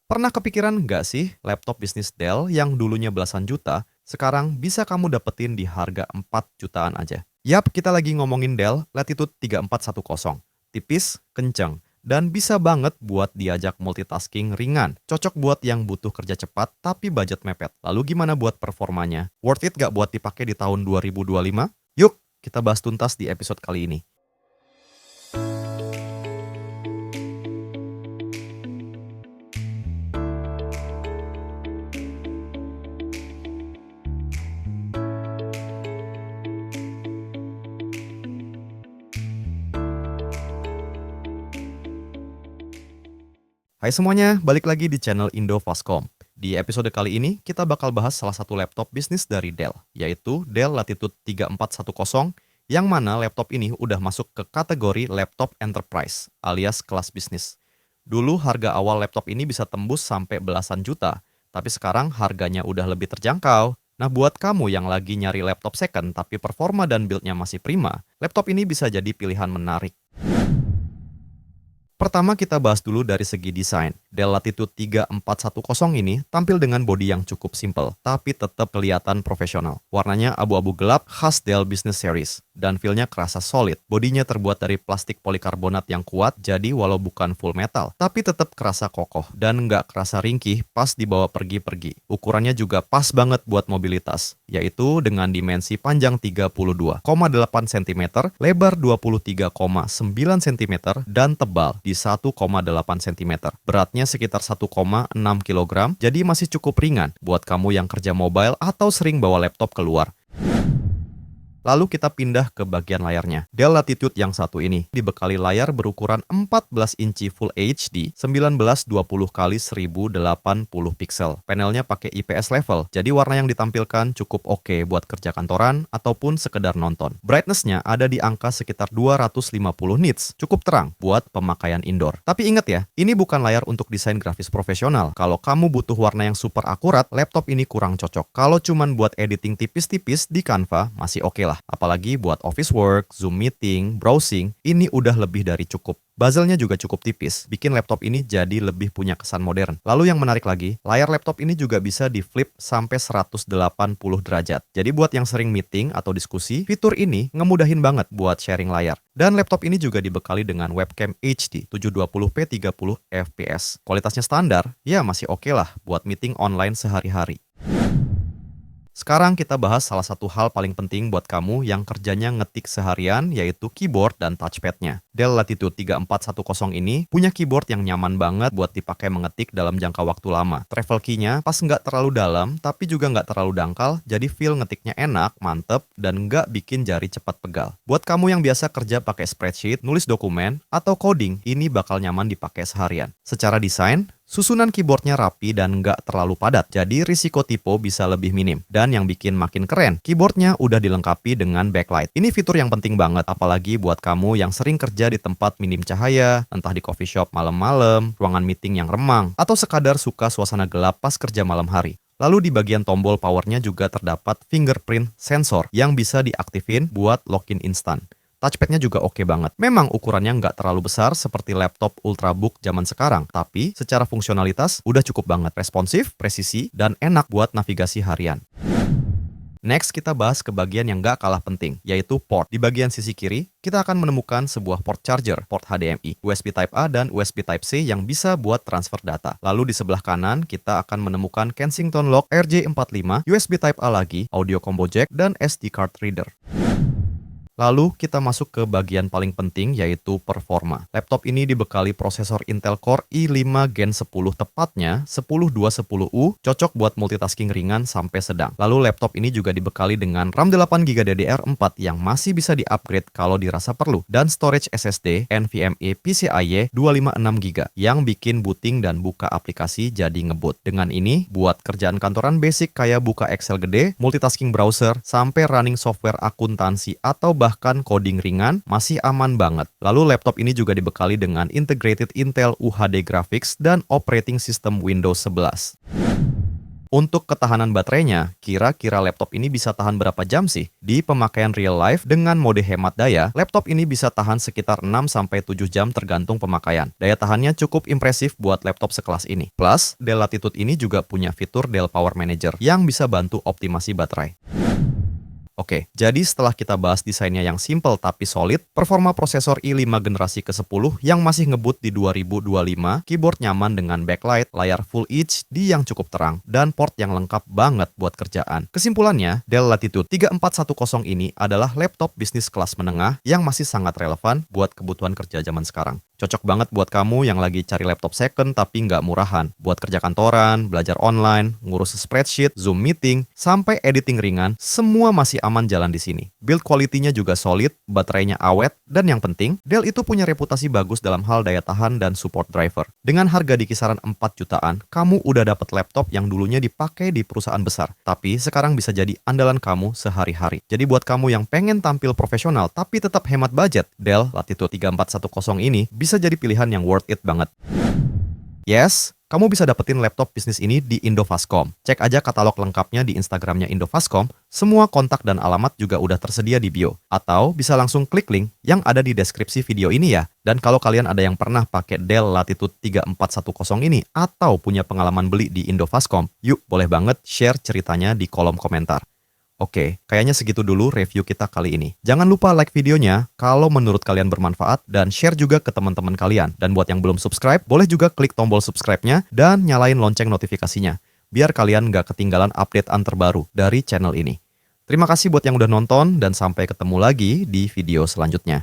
Pernah kepikiran nggak sih laptop bisnis Dell yang dulunya belasan juta, sekarang bisa kamu dapetin di harga 4 jutaan aja? Yap, kita lagi ngomongin Dell Latitude 3410. Tipis, kenceng, dan bisa banget buat diajak multitasking ringan. Cocok buat yang butuh kerja cepat tapi budget mepet. Lalu gimana buat performanya? Worth it nggak buat dipakai di tahun 2025? Yuk, kita bahas tuntas di episode kali ini. Hai semuanya, balik lagi di channel Indo Fastcom. Di episode kali ini, kita bakal bahas salah satu laptop bisnis dari Dell, yaitu Dell Latitude 3410, yang mana laptop ini udah masuk ke kategori laptop enterprise, alias kelas bisnis. Dulu harga awal laptop ini bisa tembus sampai belasan juta, tapi sekarang harganya udah lebih terjangkau. Nah, buat kamu yang lagi nyari laptop second tapi performa dan build-nya masih prima, laptop ini bisa jadi pilihan menarik. Pertama kita bahas dulu dari segi desain. Dell Latitude 3410 ini tampil dengan bodi yang cukup simpel, tapi tetap kelihatan profesional. Warnanya abu-abu gelap khas Dell Business Series, dan feel-nya kerasa solid. Bodinya terbuat dari plastik polikarbonat yang kuat, jadi walau bukan full metal, tapi tetap kerasa kokoh, dan nggak kerasa ringkih pas dibawa pergi-pergi. Ukurannya juga pas banget buat mobilitas, yaitu dengan dimensi panjang 32,8 cm, lebar 23,9 cm, dan tebal di 1,8 cm. Beratnya sekitar 1,6 kg, jadi masih cukup ringan buat kamu yang kerja mobile atau sering bawa laptop keluar. Lalu kita pindah ke bagian layarnya. Dell Latitude yang satu ini dibekali layar berukuran 14 inci Full HD 1920x1080 pixel. Panelnya pakai IPS level, jadi warna yang ditampilkan cukup oke buat kerja kantoran ataupun sekedar nonton. Brightness-nya ada di angka sekitar 250 nits, cukup terang buat pemakaian indoor. Tapi ingat ya, ini bukan layar untuk desain grafis profesional. Kalau kamu butuh warna yang super akurat, laptop ini kurang cocok. Kalau cuman buat editing tipis-tipis di Canva, masih oke lah. Apalagi buat office work, Zoom meeting, browsing, ini udah lebih dari cukup. Bezelnya juga cukup tipis, bikin laptop ini jadi lebih punya kesan modern. Lalu yang menarik lagi, layar laptop ini juga bisa di flip sampai 180 derajat. Jadi buat yang sering meeting atau diskusi, fitur ini ngemudahin banget buat sharing layar. Dan laptop ini juga dibekali dengan webcam HD 720p 30 fps. Kualitasnya standar, ya masih oke lah buat meeting online sehari-hari. Sekarang kita bahas salah satu hal paling penting buat kamu yang kerjanya ngetik seharian, yaitu keyboard dan touchpad-nya. Dell Latitude 3410 ini punya keyboard yang nyaman banget buat dipakai mengetik dalam jangka waktu lama. Travel key-nya pas nggak terlalu dalam, tapi juga nggak terlalu dangkal, jadi feel ngetiknya enak, mantep, dan nggak bikin jari cepat pegal. Buat kamu yang biasa kerja pakai spreadsheet, nulis dokumen, atau coding, ini bakal nyaman dipakai seharian. Secara desain, susunan keyboardnya rapi dan nggak terlalu padat, jadi risiko typo bisa lebih minim. Dan yang bikin makin keren, keyboardnya udah dilengkapi dengan backlight. Ini fitur yang penting banget, apalagi buat kamu yang sering kerja di tempat minim cahaya, entah di coffee shop malam-malam, ruangan meeting yang remang, atau sekadar suka suasana gelap pas kerja malam hari. Lalu di bagian tombol powernya juga terdapat fingerprint sensor yang bisa diaktifin buat login instan. Touchpad-nya juga oke banget. Memang ukurannya nggak terlalu besar seperti laptop ultrabook zaman sekarang, tapi secara fungsionalitas udah cukup banget. Responsif, presisi, dan enak buat navigasi harian. Next, kita bahas ke bagian yang nggak kalah penting, yaitu port. Di bagian sisi kiri, kita akan menemukan sebuah port charger, port HDMI, USB Type-A, dan USB Type-C yang bisa buat transfer data. Lalu di sebelah kanan, kita akan menemukan Kensington Lock RJ45, USB Type-A lagi, audio combo jack, dan SD card reader. Lalu kita masuk ke bagian paling penting, yaitu performa. Laptop ini dibekali prosesor Intel Core i5 Gen 10, tepatnya 10210U, cocok buat multitasking ringan sampai sedang. Lalu laptop ini juga dibekali dengan RAM 8GB DDR4 yang masih bisa di-upgrade kalau dirasa perlu, dan storage SSD NVMe PCIe 256GB yang bikin booting dan buka aplikasi jadi ngebut. Dengan ini, buat kerjaan kantoran basic kayak buka Excel gede, multitasking browser, sampai running software akuntansi atau bahkan coding ringan, masih aman banget. Lalu laptop ini juga dibekali dengan integrated Intel UHD graphics dan operating system Windows 11. Untuk ketahanan baterainya, kira-kira laptop ini bisa tahan berapa jam sih? Di pemakaian real life dengan mode hemat daya, laptop ini bisa tahan sekitar 6-7 jam tergantung pemakaian. Daya tahannya cukup impresif buat laptop sekelas ini. Plus, Dell Latitude ini juga punya fitur Dell Power Manager yang bisa bantu optimasi baterai. Oke, jadi setelah kita bahas desainnya yang simple tapi solid, performa prosesor i5 generasi ke-10 yang masih ngebut di 2025, keyboard nyaman dengan backlight, layar Full HD yang cukup terang, dan port yang lengkap banget buat kerjaan. Kesimpulannya, Dell Latitude 3410 ini adalah laptop bisnis kelas menengah yang masih sangat relevan buat kebutuhan kerja zaman sekarang. Cocok banget buat kamu yang lagi cari laptop second tapi nggak murahan. Buat kerja kantoran, belajar online, ngurus spreadsheet, Zoom meeting, sampai editing ringan, semua masih aman jalan di sini. Build quality-nya juga solid, baterainya awet, dan yang penting, Dell itu punya reputasi bagus dalam hal daya tahan dan support driver. Dengan harga di kisaran 4 jutaan, kamu udah dapat laptop yang dulunya dipakai di perusahaan besar, tapi sekarang bisa jadi andalan kamu sehari-hari. Jadi buat kamu yang pengen tampil profesional tapi tetap hemat budget, Dell Latitude 3410 ini bisa jadi pilihan yang worth it banget. Yes, kamu bisa dapetin laptop bisnis ini di Indofastcom. Cek aja katalog lengkapnya di Instagramnya Indofastcom, semua kontak dan alamat juga udah tersedia di bio. Atau bisa langsung klik link yang ada di deskripsi video ini ya. Dan kalau kalian ada yang pernah pakai Dell Latitude 3410 ini atau punya pengalaman beli di Indofastcom, yuk boleh banget share ceritanya di kolom komentar. Oke, kayaknya segitu dulu review kita kali ini. Jangan lupa like videonya kalau menurut kalian bermanfaat dan share juga ke teman-teman kalian. Dan buat yang belum subscribe, boleh juga klik tombol subscribe-nya dan nyalain lonceng notifikasinya. Biar kalian nggak ketinggalan updatean terbaru dari channel ini. Terima kasih buat yang udah nonton dan sampai ketemu lagi di video selanjutnya.